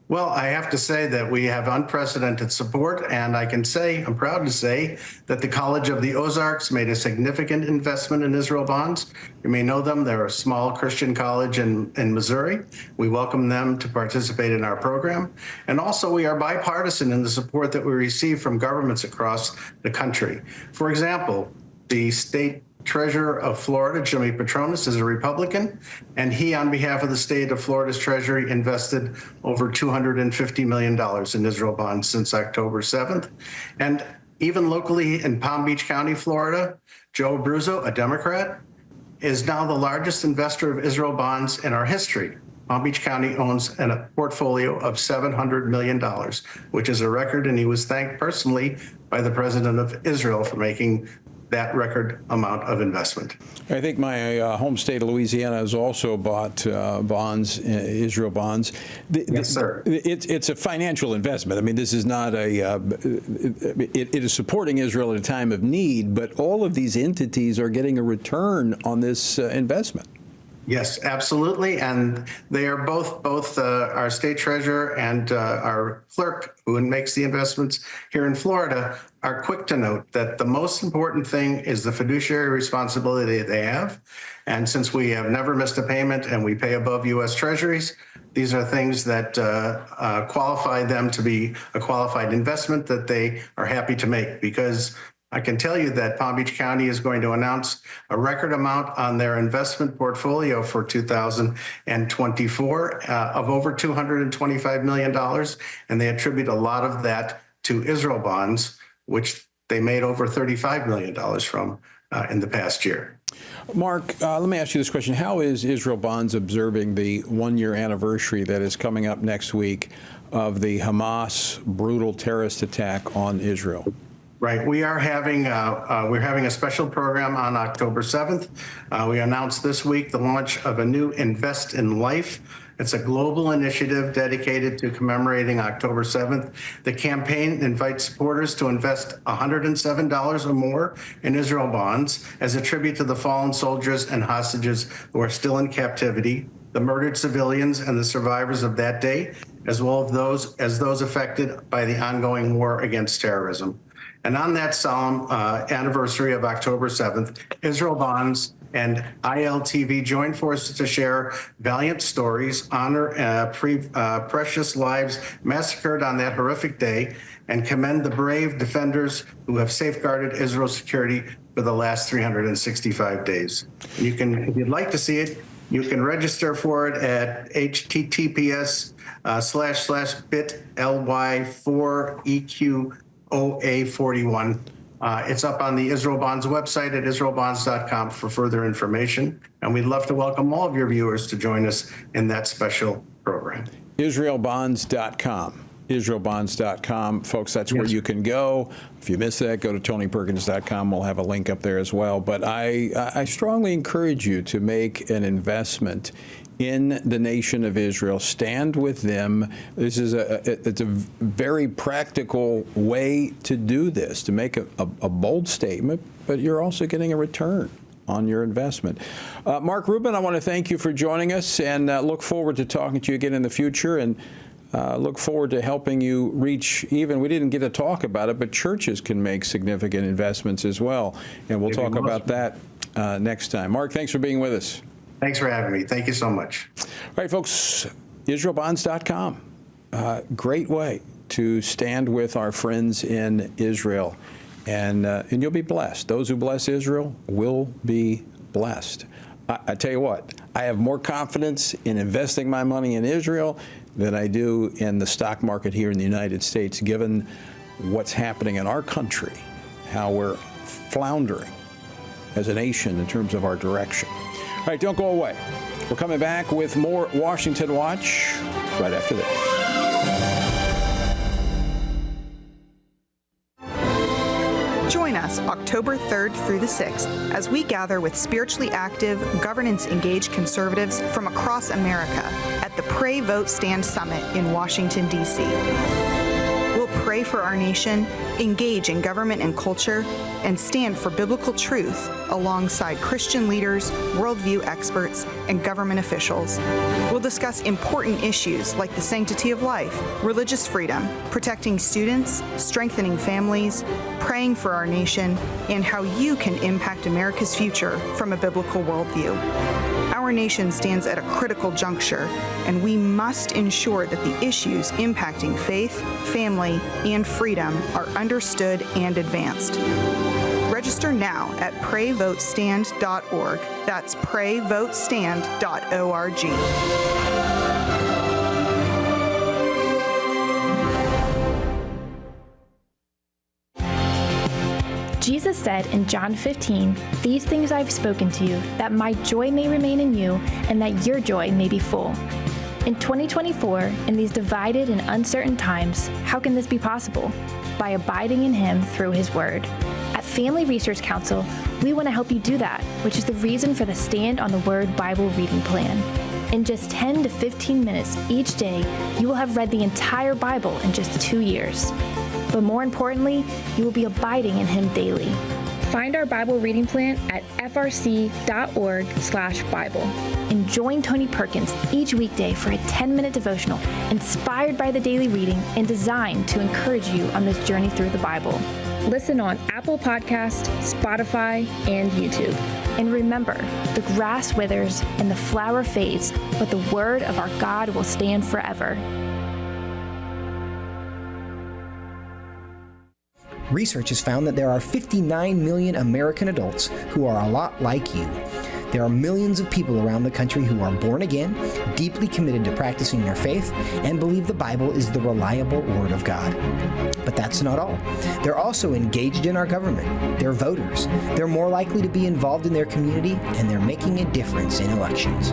S15: Well, I have to say that we have unprecedented support, and I'm proud to say that the College of the Ozarks made a significant investment in Israel bonds. You may know them. They're a small Christian college in Missouri. We welcome them to participate in our program. And also, we are bipartisan in the support that we receive from governments across the country. For example, the state Treasurer of Florida, Jimmy Patronis, is a Republican, and he, on behalf of the state of Florida's Treasury, invested over $250 million in Israel bonds since October 7th. And even locally in Palm Beach County, Florida, Joe Abruzzo, a Democrat, is now the largest investor of Israel bonds in our history. Palm Beach County owns a portfolio of $700 million, which is a record, and he was thanked personally by the president of Israel for making that record amount of investment.
S8: I think my home state of Louisiana has also bought bonds, Israel bonds.
S15: Yes, sir.
S8: It's a financial investment. I mean, this is not it is supporting Israel at a time of need, but all of these entities are getting a return on this investment.
S15: Yes, absolutely. And they are both our state treasurer and our clerk, who makes the investments here in Florida, are quick to note that the most important thing is the fiduciary responsibility they have. And since we have never missed a payment and we pay above U.S. Treasuries, these are things that qualify them to be a qualified investment that they are happy to make, because I can tell you that Palm Beach County is going to announce a record amount on their investment portfolio for 2024 of over $225 million. And they attribute a lot of that to Israel bonds, which they made over $35 million from in the past year.
S8: Mark, let me ask you this question. How is Israel bonds observing the one-year anniversary that is coming up next week of the Hamas brutal terrorist attack on Israel?
S15: Right. We're having a special program on October 7th. We announced this week the launch of a new Invest in Life. It's a global initiative dedicated to commemorating October 7th. The campaign invites supporters to invest $107 or more in Israel bonds as a tribute to the fallen soldiers and hostages who are still in captivity, the murdered civilians and the survivors of that day, as well as those affected by the ongoing war against terrorism. And on that solemn anniversary of October 7th, Israel Bonds and ILTV join forces to share valiant stories, honor precious lives massacred on that horrific day, and commend the brave defenders who have safeguarded Israel's security for the last 365 days. You can, if you'd like to see it, you can register for it at https://bit.ly/4EQOA41. It's up on the Israel Bonds website at israelbonds.com for further information. And we'd love to welcome all of your viewers to join us in that special program.
S8: Israelbonds.com. Israelbonds.com. Folks, that's where you can go. If you miss that, go to TonyPerkins.com. We'll have a link up there as well. But I strongly encourage you to make an investment in the nation of Israel. Stand with them. This is it's a very practical way to do this, to make a bold statement, but you're also getting a return on your investment. Mark Rubin, I want to thank you for joining us, and look forward to talking to you again in the future, and look forward to helping you reach even, we didn't get to talk about it, but churches can make significant investments as well. And we'll talk about that next time. Mark, thanks for being with us.
S15: Thanks for having me. Thank you so much.
S8: All right, folks, IsraelBonds.com. Great way to stand with our friends in Israel. And you'll be blessed. Those who bless Israel will be blessed. I tell you what, I have more confidence in investing my money in Israel than I do in the stock market here in the United States, given what's happening in our country, how we're floundering as a nation in terms of our direction. All right, don't go away. We're coming back with more Washington Watch right after this.
S16: Join us October 3rd through the 6th as we gather with spiritually active, governance-engaged conservatives from across America at the Pray, Vote, Stand Summit in Washington, D.C. We'll pray for our nation, engage in government and culture, and stand for biblical truth alongside Christian leaders, worldview experts, and government officials. We'll discuss important issues like the sanctity of life, religious freedom, protecting students, strengthening families, praying for our nation, and how you can impact America's future from a biblical worldview. Our nation stands at a critical juncture, and we must ensure that the issues impacting faith, family, and freedom are understood and advanced. Register now at PrayVoteStand.org. That's PrayVoteStand.org.
S17: Jesus said in John 15, "These things I've spoken to you, that my joy may remain in you, and that your joy may be full." In 2024, in these divided and uncertain times, how can this be possible? By abiding in Him through His Word. At Family Research Council, we want to help you do that, which is the reason for the Stand on the Word Bible reading plan. In just 10 to 15 minutes each day, you will have read the entire Bible in just 2 years. But more importantly, you will be abiding in Him daily. Find our Bible reading plan at frc.org/Bible. And join Tony Perkins each weekday for a 10-minute devotional inspired by the daily reading and designed to encourage you on this journey through the Bible. Listen on Apple Podcasts, Spotify, and YouTube. And remember, the grass withers and the flower fades, but the word of our God will stand forever.
S14: Research has found that there are 59 million American adults who are a lot like you. There are millions of people around the country who are born again, deeply committed to practicing their faith, and believe the Bible is the reliable Word of God. But that's not all. They're also engaged in our government. They're voters. They're more likely to be involved in their community, and they're making a difference in elections.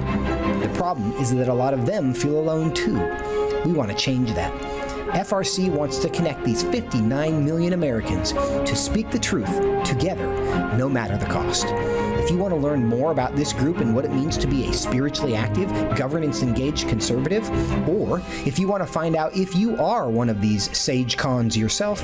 S14: The problem is that a lot of them feel alone too. We want to change that. FRC wants to connect these 59 million Americans to speak the truth together, no matter the cost. If you want to learn more about this group and what it means to be a spiritually active, governance-engaged conservative, or if you want to find out if you are one of these sage cons yourself,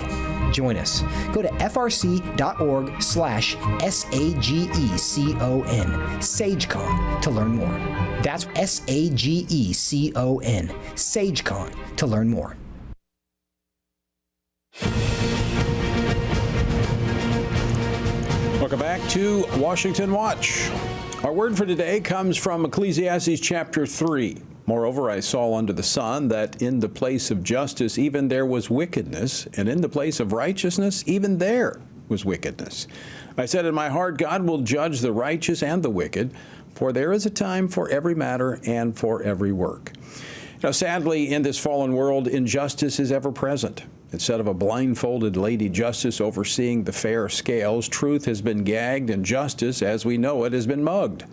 S14: join us. Go to frc.org/SAGECON, SageCon, to learn more. That's SAGECON, SageCon, to learn more.
S8: Welcome back to Washington Watch. Our word for today comes from Ecclesiastes chapter 3. Moreover, I saw under the sun that in the place of justice even there was wickedness, and in the place of righteousness even there was wickedness. I said in my heart, God will judge the righteous and the wicked, for there is a time for every matter and for every work. Now, sadly, in this fallen world, injustice is ever present. Instead of a blindfolded Lady Justice overseeing the fair scales, truth has been gagged and justice, as we know it, has been mugged.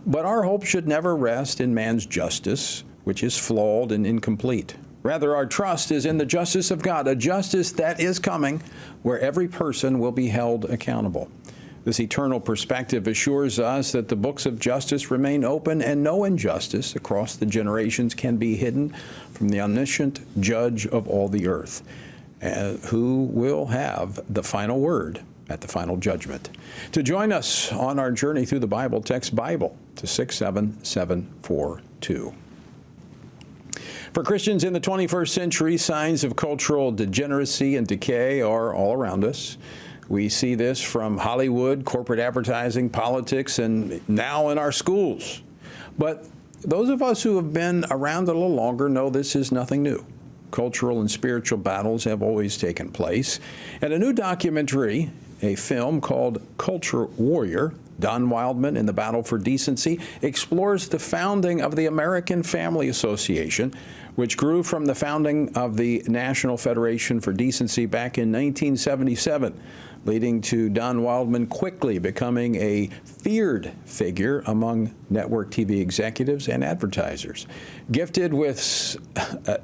S8: But our hope should never rest in man's justice, which is flawed and incomplete. Rather, our trust is in the justice of God, a justice that is coming, where every person will be held accountable. This eternal perspective assures us that the books of justice remain open and no injustice across the generations can be hidden from the omniscient judge of all the earth, who will have the final word at the final judgment. To join us on our journey through the Bible, text Bible to 67742. For Christians in the 21st century, signs of cultural degeneracy and decay are all around us. We see this from Hollywood, corporate advertising, politics, and now in our schools. But those of us who have been around a little longer know this is nothing new. Cultural and spiritual battles have always taken place. And a new documentary, a film called Culture Warrior, Don Wildman in the Battle for Decency, explores the founding of the American Family Association, which grew from the founding of the National Federation for Decency back in 1977, leading to Don Wildman quickly becoming a feared figure among network TV executives and advertisers. Gifted with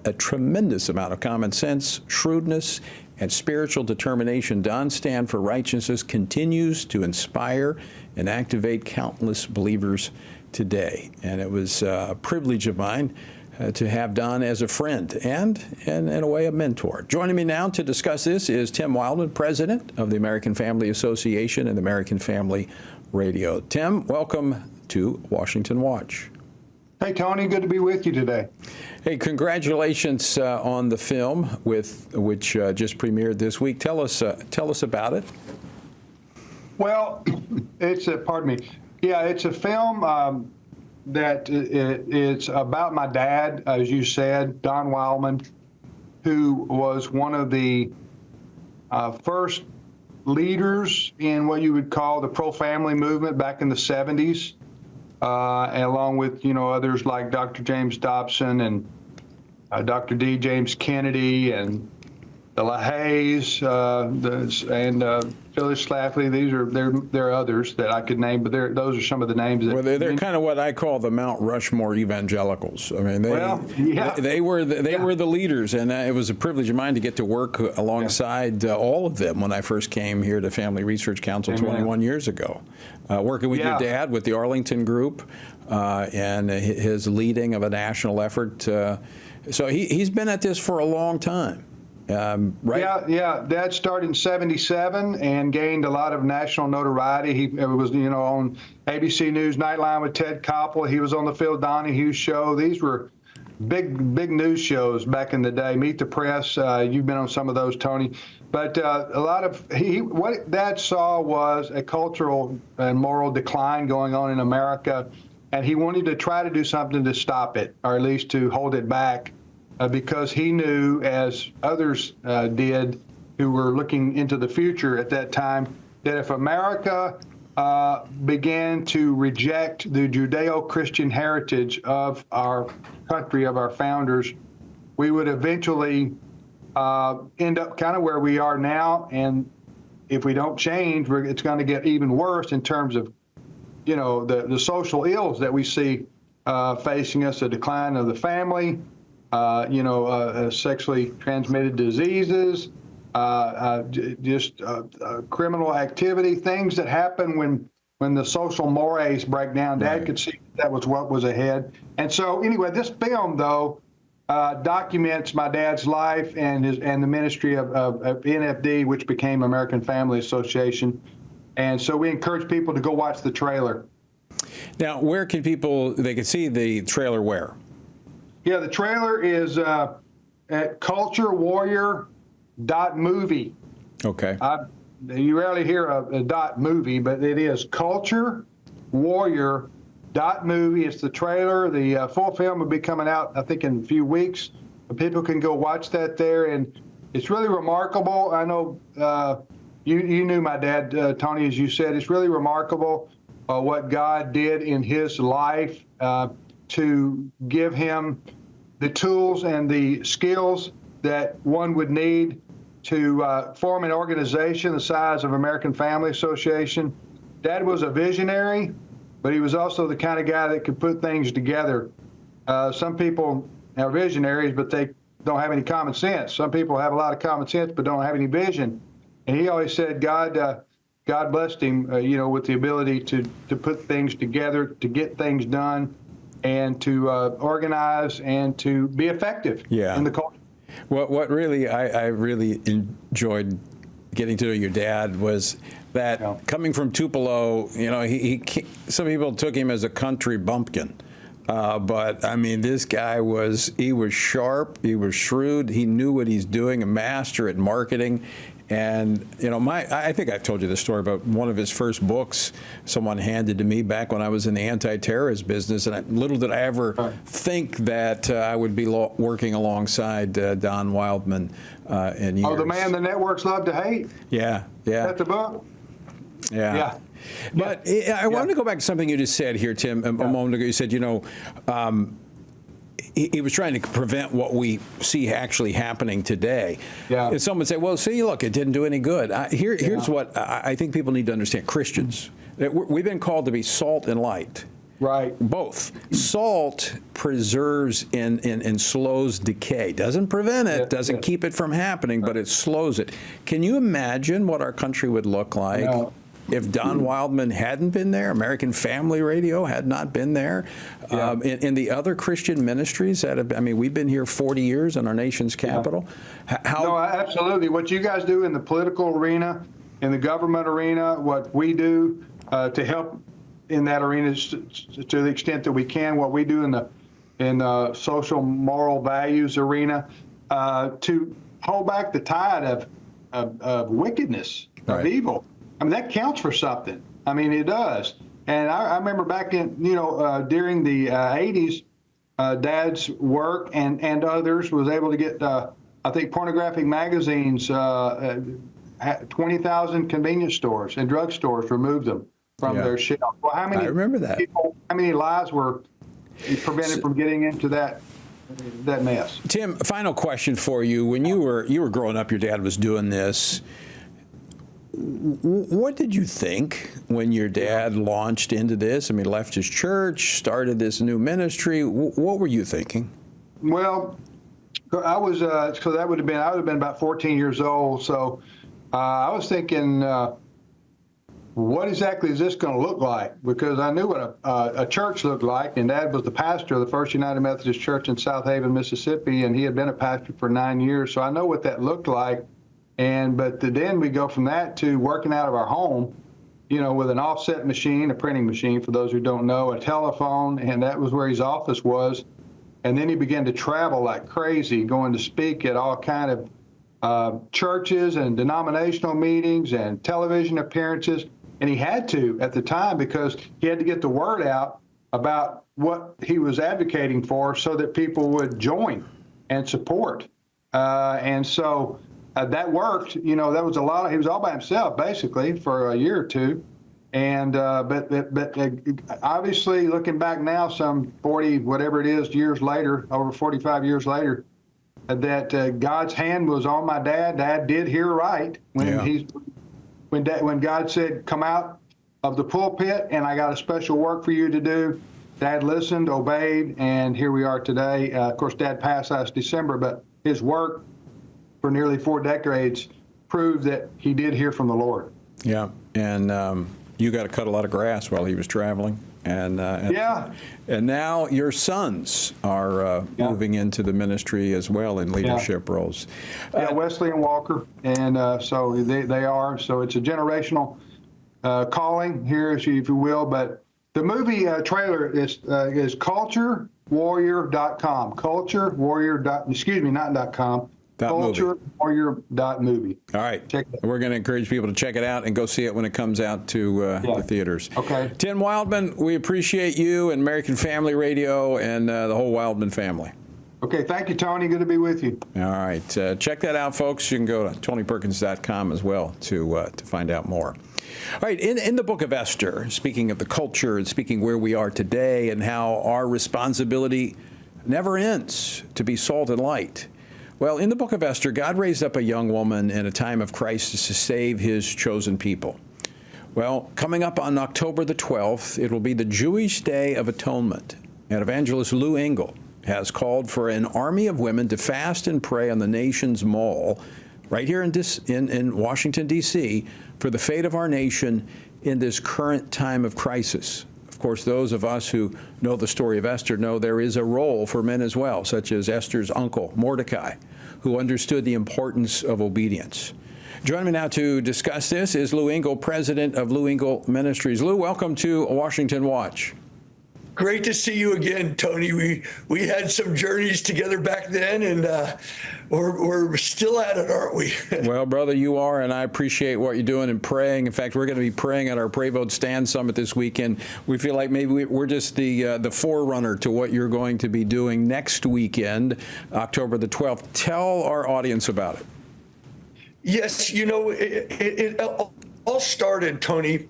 S8: a tremendous amount of common sense, shrewdness, and spiritual determination, Don's stand for righteousness continues to inspire and activate countless believers today. And it was a privilege of mine to have Don as a friend and in a way, a mentor. Joining me now to discuss this is Tim Wildman, president of the American Family Association and American Family Radio. Tim, welcome to Washington Watch.
S18: Hey, Tony, good to be with you today.
S8: Hey, congratulations on the film which just premiered this week. Tell us about it.
S18: Well, it's a film that it's about my dad, as you said, Don Wildman, who was one of the first leaders in what you would call the pro-family movement back in the 70s, along with, others like Dr. James Dobson and Dr. D. James Kennedy and the LaHaye's and Phyllis Schlafly. There are others that I could name, but those are some of the names.
S8: They're kind of what I call the Mount Rushmore evangelicals. I mean, they were the leaders, and it was a privilege of mine to get to work alongside all of them when I first came here to Family Research Council 21 years ago, working with your dad with the Arlington Group and his leading of a national effort. So he's been at this for a long time. Right?
S18: Yeah. Dad started in '77 and gained a lot of national notoriety. He was, on ABC News Nightline with Ted Koppel. He was on the Phil Donahue show. These were big news shows back in the day. Meet the Press. You've been on some of those, Tony. But a lot of what Dad saw was a cultural and moral decline going on in America, and he wanted to try to do something to stop it, or at least to hold it back. Because he knew, as others did, who were looking into the future at that time, that if America began to reject the Judeo-Christian heritage of our country, of our founders, we would eventually end up kind of where we are now. And if we don't change, it's going to get even worse in terms of, the social ills that we see facing us, the decline of the family, sexually transmitted diseases, criminal activity, things that happen when the social mores break down. Dad could see that was what was ahead. And so anyway, this film, though, documents my dad's life and the ministry of NFD, which became American Family Association. And so we encourage people to go watch the trailer.
S8: Now, where can they can see the trailer where?
S18: Yeah, the trailer is at culturewarrior.movie.
S8: Okay.
S18: You rarely hear a .movie, but it is culturewarrior.movie. It's the trailer. The full film will be coming out, I think, in a few weeks. People can go watch that there, and it's really remarkable. I know you knew my dad, Tony, as you said. It's really remarkable what God did in his life to give him the tools and the skills that one would need to form an organization the size of American Family Association. Dad was a visionary, but he was also the kind of guy that could put things together. Some people are visionaries, but they don't have any common sense. Some people have a lot of common sense, but don't have any vision. And he always said God blessed him, with the ability to put things together, to get things done, and to organize and to be effective in the culture.
S8: What really I really enjoyed getting to know your dad was that coming from Tupelo, some people took him as a country bumpkin. But I mean, this guy was sharp, he was shrewd, he knew what he's doing, a master at marketing. And, I think I've told you this story about one of his first books someone handed to me back when I was in the anti-terrorist business. And little did I ever think that I would be working alongside Don Wildman in years.
S18: Oh, the man the networks love to hate?
S8: Yeah.
S18: That's the book?
S8: Yeah. But I wanted to go back to something you just said here, Tim, a moment ago. You said, he was trying to prevent what we see actually happening today. Yeah. And some would say, well, see, look, it didn't do any good. Here's what I think people need to understand. Christians, we've been called to be salt and light.
S18: Right.
S8: Both. Salt preserves and slows decay. Doesn't prevent it, doesn't keep it from happening, but it slows it. Can you imagine what our country would look like if Don Wildman hadn't been there, American Family Radio had not been there, in the other Christian ministries that have, I mean, we've been here 40 years in our nation's capital.
S18: No, absolutely. What you guys do in the political arena, in the government arena, what we do to help in that arena to the extent that we can, what we do in the social moral values arena, to hold back the tide of wickedness, of evil. I mean, that counts for something. I mean, it does. And I remember back in, during the 80s, Dad's work and others was able to get, I think, pornographic magazines, 20,000 convenience stores and drugstores removed them from their shelf. Well, how many
S8: I remember that.
S18: People, how many lives were prevented from getting into that mess?
S8: Tim, final question for you. When you were growing up, your dad was doing this. What did you think when your dad launched into this? I mean, left his church, started this new ministry. What were you thinking?
S18: Well, I was, because I would have been about 14 years old. So I was thinking, what exactly is this going to look like? Because I knew what a church looked like, and Dad was the pastor of the First United Methodist Church in South Haven, Mississippi, and he had been a pastor for 9 years. So I know what that looked like. But then we go from that to working out of our home, with an offset machine, a printing machine, for those who don't know, a telephone, and that was where his office was. And then he began to travel like crazy, going to speak at all kind of churches and denominational meetings and television appearances. And he had to at the time because he had to get the word out about what he was advocating for so that people would join and support. And so that worked. That was a lot. He was all by himself basically for a year or two. And but obviously, looking back now, some 40 whatever it is years later, over 45 years later, that God's hand was on my dad. Dad did hear right when God said, "Come out of the pulpit, and I got a special work for you to do." Dad listened, obeyed, and here we are today. Of course, Dad passed last December, but his work for nearly 4 decades proved that he did hear from the Lord.
S8: Yeah, and you got to cut a lot of grass while he was traveling. And now your sons are moving into the ministry as well in leadership roles.
S18: Wesley and Walker, and so they are. So it's a generational calling here, if you will. But the movie trailer is culturewarrior.com. Culturewarrior.com. Culturewarrior.movie.
S8: All right. We're going to encourage people to check it out and go see it when it comes out to the theaters.
S18: Okay.
S8: Tim Wildman, we appreciate you and American Family Radio and the whole Wildman family.
S18: Okay. Thank you, Tony. Good to be with you.
S8: All right. Check that out, folks. You can go to TonyPerkins.com as well to find out more. All right, in the book of Esther, speaking of the culture and speaking where we are today and how our responsibility never ends to be salt and light. Well, in the book of Esther, God raised up a young woman in a time of crisis to save his chosen people. Well, coming up on October the 12th, it will be the Jewish Day of Atonement. And evangelist Lou Engle has called for an army of women to fast and pray on the nation's mall right here in Washington, D.C., for the fate of our nation in this current time of crisis. Of course, those of us who know the story of Esther know there is a role for men as well, such as Esther's uncle, Mordecai, who understood the importance of obedience. Joining me now to discuss this is Lou Engle, president of Lou Engle Ministries. Lou, welcome to Washington Watch.
S19: Great to see you again, Tony. We had some journeys together back then, and we're still at it, aren't we?
S8: Well, brother, you are, and I appreciate what you're doing and praying. In fact, we're going to be praying at our Pray Vote Stand Summit this weekend. We feel like maybe we're just the forerunner to what you're going to be doing next weekend, October the 12th. Tell our audience about it.
S19: Yes, it all started, Tony,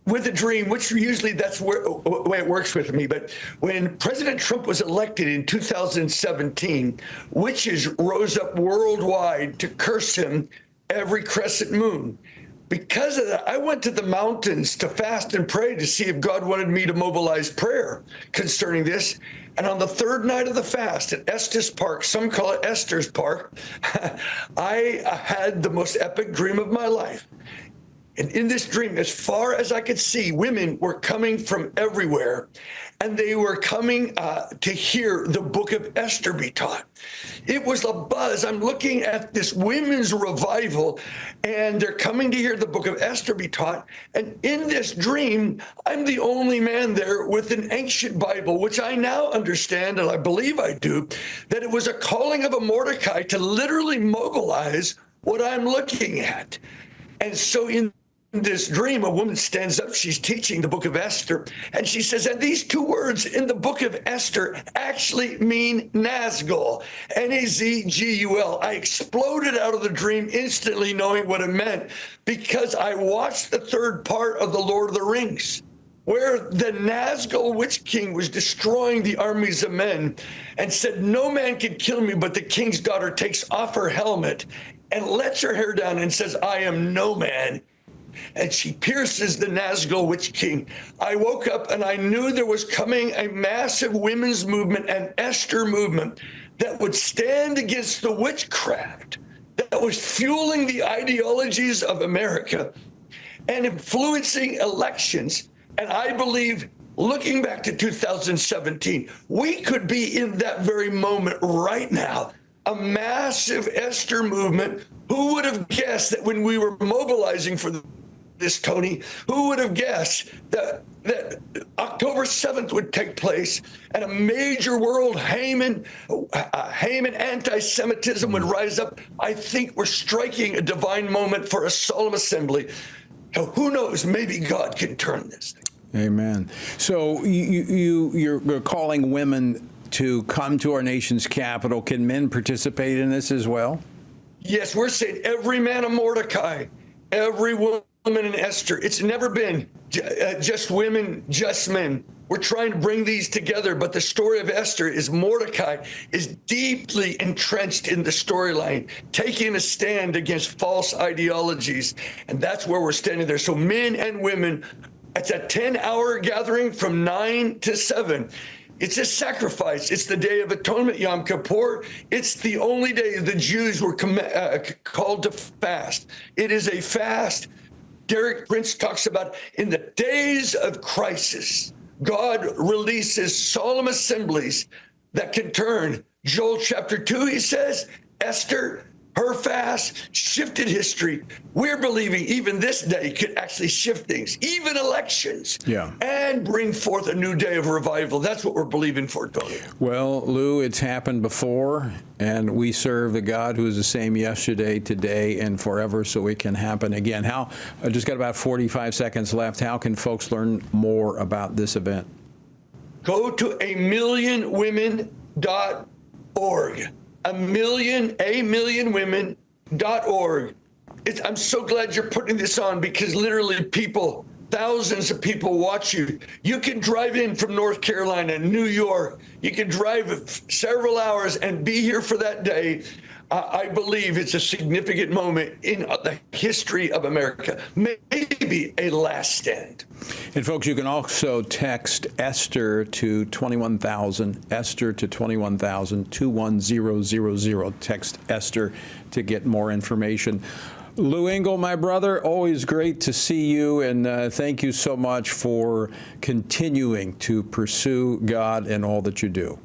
S19: with a dream, which usually that's the way it works with me. But when President Trump was elected in 2017, witches rose up worldwide to curse him every crescent moon. Because of that, I went to the mountains to fast and pray to see if God wanted me to mobilize prayer concerning this. And on the third night of the fast at Estes Park, some call it Esther's Park, I had the most epic dream of my life. And in this dream, as far as I could see, women were coming from everywhere, and they were coming to hear the book of Esther be taught. It was a buzz. I'm looking at this women's revival, and they're coming to hear the book of Esther be taught. And in this dream, I'm the only man there with an ancient Bible, which I now understand, and I believe I do, that it was a calling of a Mordecai to literally mobilize what I'm looking at. And so in this dream, a woman stands up, she's teaching the book of Esther, and she says, and these two words in the book of Esther actually mean Nazgul, Nazgul. I exploded out of the dream instantly knowing what it meant, because I watched the third part of The Lord of the Rings, where the Nazgul witch king was destroying the armies of men and said, no man can kill me, but the king's daughter takes off her helmet and lets her hair down and says, I am no man. And she pierces the Nazgul witch king. I woke up and I knew there was coming a massive women's movement, an Esther movement, that would stand against the witchcraft that was fueling the ideologies of America and influencing elections. And I believe, looking back to 2017, we could be in that very moment right now. A massive Esther movement. Who would have guessed that when we were mobilizing for this, Tony, who would have guessed that October 7th would take place and a major world Haman anti-Semitism would rise up? I think we're striking a divine moment for a solemn assembly. Now, who knows? Maybe God can turn this thing.
S8: Amen. So you're calling women to come to our nation's capital. Can men participate in this as well?
S19: Yes, we're saying every man a Mordecai, every woman an Esther. It's never been just women, just men. We're trying to bring these together, but the story of Esther is Mordecai is deeply entrenched in the storyline, taking a stand against false ideologies, and that's where we're standing there. So men and women, it's a 10-hour gathering from 9 to 7. It's a sacrifice. It's the Day of Atonement, Yom Kippur. It's the only day the Jews were called to fast. It is a fast. Derek Prince talks about in the days of crisis, God releases solemn assemblies that can turn. Joel chapter 2, he says, Esther, her fast shifted history. We're believing even this day could actually shift things, even elections, and bring forth a new day of revival. That's what we're believing for, Tony.
S8: Well, Lou, it's happened before, and we serve the God who is the same yesterday, today, and forever, so it can happen again. I just got about 45 seconds left. How can folks learn more about this event?
S19: Go to amillionwomen.org. amillionwomen.org. I'm so glad you're putting this on, because literally people, thousands of people watch you. You can drive in from North Carolina, New York. You can drive several hours and be here for that day. I believe it's a significant moment in the history of America, maybe a last stand.
S8: And folks, you can also text Esther to 21,000, Esther to 21,000, 21000. Text Esther to get more information. Lou Engle, my brother, always great to see you, and thank you so much for continuing to pursue God in all that you do.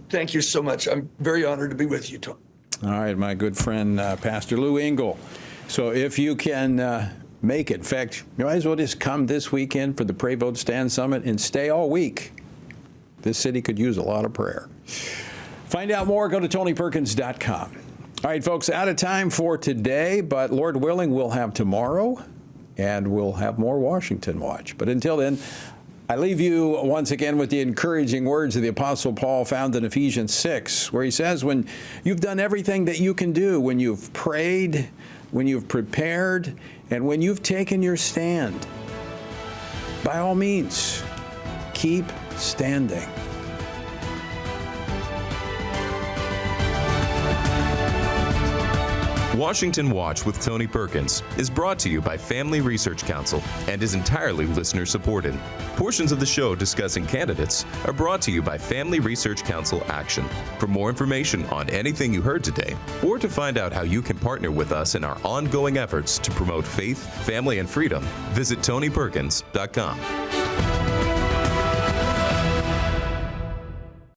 S19: Thank you so much. I'm very honored to be with you, Tom.
S8: All right, my good friend, Pastor Lou Engle. So if you can make it, in fact, you might as well just come this weekend for the Pray, Vote, Stand Summit and stay all week. This city could use a lot of prayer. Find out more, go to TonyPerkins.com. All right, folks, out of time for today, but Lord willing, we'll have tomorrow, and we'll have more Washington Watch. But until then, I leave you once again with the encouraging words of the Apostle Paul found in Ephesians 6, where he says, when you've done everything that you can do, when you've prayed, when you've prepared, and when you've taken your stand, by all means, keep standing.
S6: Washington Watch with Tony Perkins is brought to you by Family Research Council and is entirely listener supported. Portions of the show discussing candidates are brought to you by Family Research Council Action. For more information on anything you heard today, or to find out how you can partner with us in our ongoing efforts to promote faith, family, and freedom, visit TonyPerkins.com.